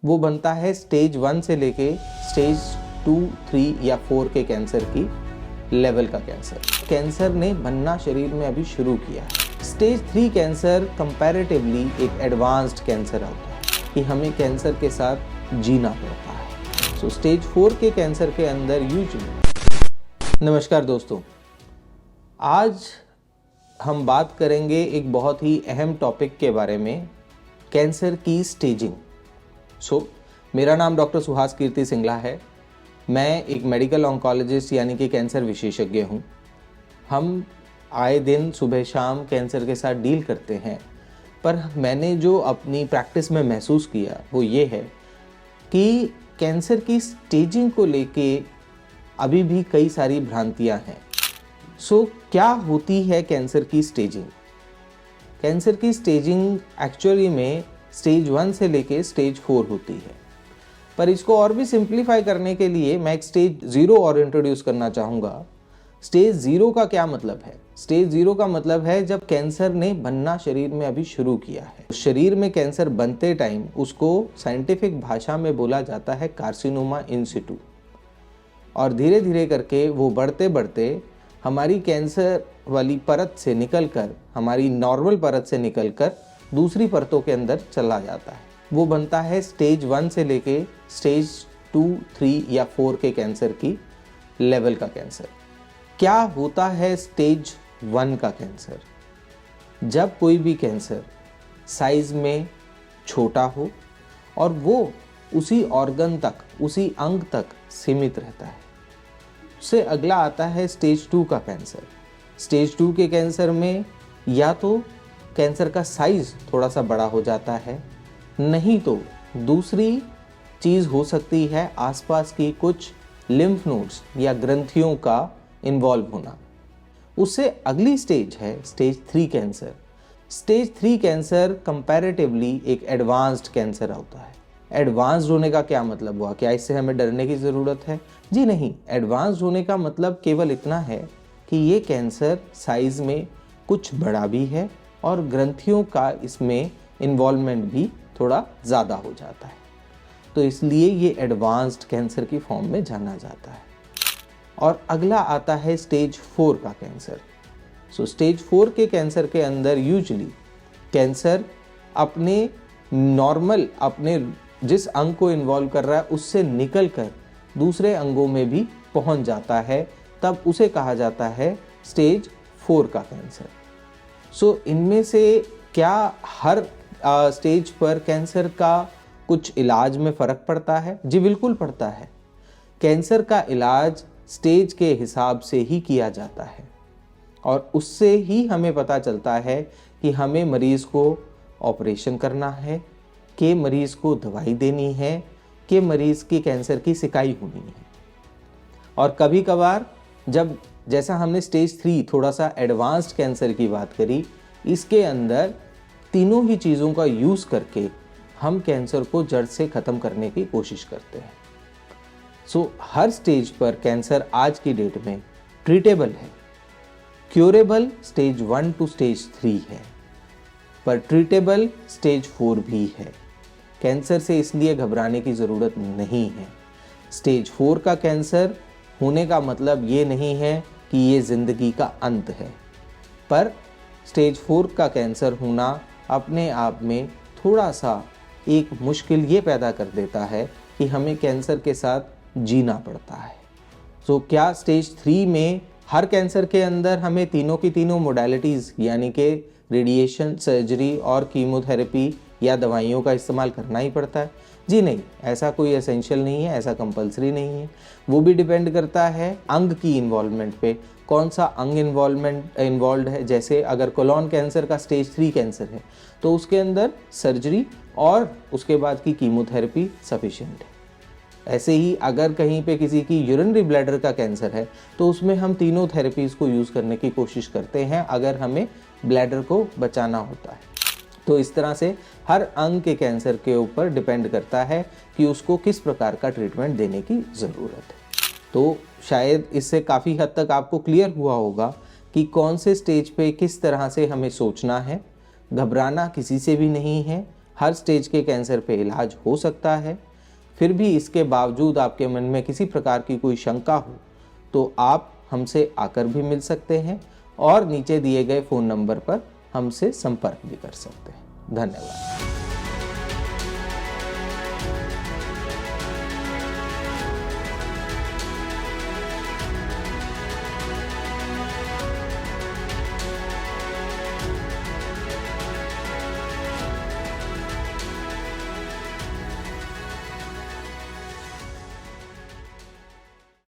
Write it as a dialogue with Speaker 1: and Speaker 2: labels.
Speaker 1: वो बनता है स्टेज 1 से लेके स्टेज 2, 3 या 4 के कैंसर की लेवल का कैंसर। कैंसर ने बनना शरीर में अभी शुरू किया है। स्टेज 3 कैंसर कंपैरेटिवली एक एडवांस्ड कैंसर होता है कि हमें कैंसर के साथ जीना पड़ता है। सो स्टेज 4 के कैंसर के अंदर यूजुअली। नमस्कार दोस्तों, आज हम बात करेंगे एक बहुत ही अहम टॉपिक के बारे में, कैंसर की स्टेजिंग। मेरा नाम डॉक्टर सुहास कीर्ति सिंगला है। मैं एक मेडिकल ऑन्कोलॉजिस्ट यानी कि कैंसर विशेषज्ञ हूँ। हम आए दिन सुबह शाम कैंसर के साथ डील करते हैं, पर मैंने जो अपनी प्रैक्टिस में महसूस किया वो ये है कि कैंसर की स्टेजिंग को लेके अभी भी कई सारी भ्रांतियाँ हैं। क्या होती है कैंसर की स्टेजिंग? कैंसर की स्टेजिंग एक्चुअली में स्टेज 1 से लेके स्टेज 4 होती है, पर इसको और भी सिंप्लीफाई करने के लिए मैं एक स्टेज 0 और इंट्रोड्यूस करना चाहूँगा। स्टेज 0 का क्या मतलब है? स्टेज 0 का मतलब है जब कैंसर ने बनना शरीर में अभी शुरू किया है। शरीर में कैंसर बनते टाइम उसको साइंटिफिक भाषा में बोला जाता है कार्सिनोमा इन सिटू, और धीरे धीरे करके वो बढ़ते बढ़ते हमारी कैंसर वाली परत से निकलकर, हमारी नॉर्मल परत से निकलकर दूसरी परतों के अंदर चला जाता है। वो बनता है स्टेज 1 से लेके स्टेज 2, 3 या 4 के कैंसर की लेवल का कैंसर। क्या होता है स्टेज 1 का कैंसर? जब कोई भी कैंसर साइज में छोटा हो और वो उसी ऑर्गन तक, उसी अंग तक सीमित रहता है। उससे अगला आता है स्टेज 2 का कैंसर। स्टेज 2 के कैंसर में या तो कैंसर का साइज थोड़ा सा बड़ा हो जाता है, नहीं तो दूसरी चीज़ हो सकती है आसपास की कुछ लिम्फ नोड्स या ग्रंथियों का इन्वॉल्व होना। उससे अगली स्टेज है stage 3 cancer. Stage 3 cancer comparatively एक एडवांस्ड कैंसर होता है। एडवांस्ड होने का क्या मतलब हुआ? क्या इससे हमें डरने की ज़रूरत है? जी नहीं। एडवांस्ड होने का मतलब केवल इतना है कि ये कैंसर साइज में कुछ बड़ा भी है और ग्रंथियों का इसमें इन्वॉल्वमेंट भी थोड़ा ज़्यादा हो जाता है, तो इसलिए ये एडवांस्ड कैंसर की फॉर्म में जाना जाता है। और अगला आता है स्टेज 4 का कैंसर। स्टेज 4 के कैंसर के अंदर यूजुअली कैंसर अपने नॉर्मल, अपने जिस अंग को इन्वॉल्व कर रहा है उससे निकलकर दूसरे अंगों में भी पहुंच जाता है, तब उसे कहा जाता है स्टेज 4 का कैंसर। इनमें से क्या हर स्टेज पर कैंसर का कुछ इलाज में फ़र्क पड़ता है? जी बिल्कुल पड़ता है। कैंसर का इलाज स्टेज के हिसाब से ही किया जाता है और उससे ही हमें पता चलता है कि हमें मरीज़ को ऑपरेशन करना है, कि मरीज़ को दवाई देनी है, कि मरीज़ की कैंसर की सिकाई होनी है। और कभी कभार जब, जैसा हमने स्टेज 3 थोड़ा सा एडवांस्ड कैंसर की बात करी, इसके अंदर तीनों ही चीज़ों का यूज़ करके हम कैंसर को जड़ से ख़त्म करने की कोशिश करते हैं। हर स्टेज पर कैंसर आज की डेट में ट्रीटेबल है। क्योरेबल स्टेज 1 टू स्टेज 3 है, पर ट्रीटेबल स्टेज 4 भी है। कैंसर से इसलिए घबराने की ज़रूरत नहीं है। स्टेज 4 का कैंसर होने का मतलब ये नहीं है कि ये ज़िंदगी का अंत है, पर स्टेज 4 का कैंसर होना अपने आप में थोड़ा सा एक मुश्किल ये पैदा कर देता है कि हमें कैंसर के साथ जीना पड़ता है। क्या स्टेज 3 में हर कैंसर के अंदर हमें तीनों की तीनों मोडालिटीज़ यानी कि रेडिएशन, सर्जरी और कीमोथेरेपी या दवाइयों का इस्तेमाल करना ही पड़ता है? जी नहीं, ऐसा कोई एसेंशियल नहीं है, ऐसा कंपलसरी नहीं है। वो भी डिपेंड करता है अंग की इन्वॉल्वमेंट पे, कौन सा अंग इन्वॉल्व है। जैसे अगर कोलोन कैंसर का स्टेज 3 कैंसर है तो उसके अंदर सर्जरी और उसके बाद की कीमोथेरेपी सफिशिएंट है। ऐसे ही अगर कहीं पे किसी की यूरिनरी ब्लैडर का कैंसर है तो उसमें हम तीनों थेरेपीज़ को यूज़ करने की कोशिश करते हैं अगर हमें ब्लैडर को बचाना होता है। तो इस तरह से हर अंग के कैंसर के ऊपर डिपेंड करता है कि उसको किस प्रकार का ट्रीटमेंट देने की ज़रूरत है। तो शायद इससे काफ़ी हद तक आपको क्लियर हुआ होगा कि कौन से स्टेज पे किस तरह से हमें सोचना है। घबराना किसी से भी नहीं है। हर स्टेज के कैंसर पे इलाज हो सकता है। फिर भी इसके बावजूद आपके मन में किसी प्रकार की कोई शंका हो तो आप हमसे आकर भी मिल सकते हैं और नीचे दिए गए फ़ोन नंबर पर हमसे संपर्क भी कर सकते हैं। धन्यवाद।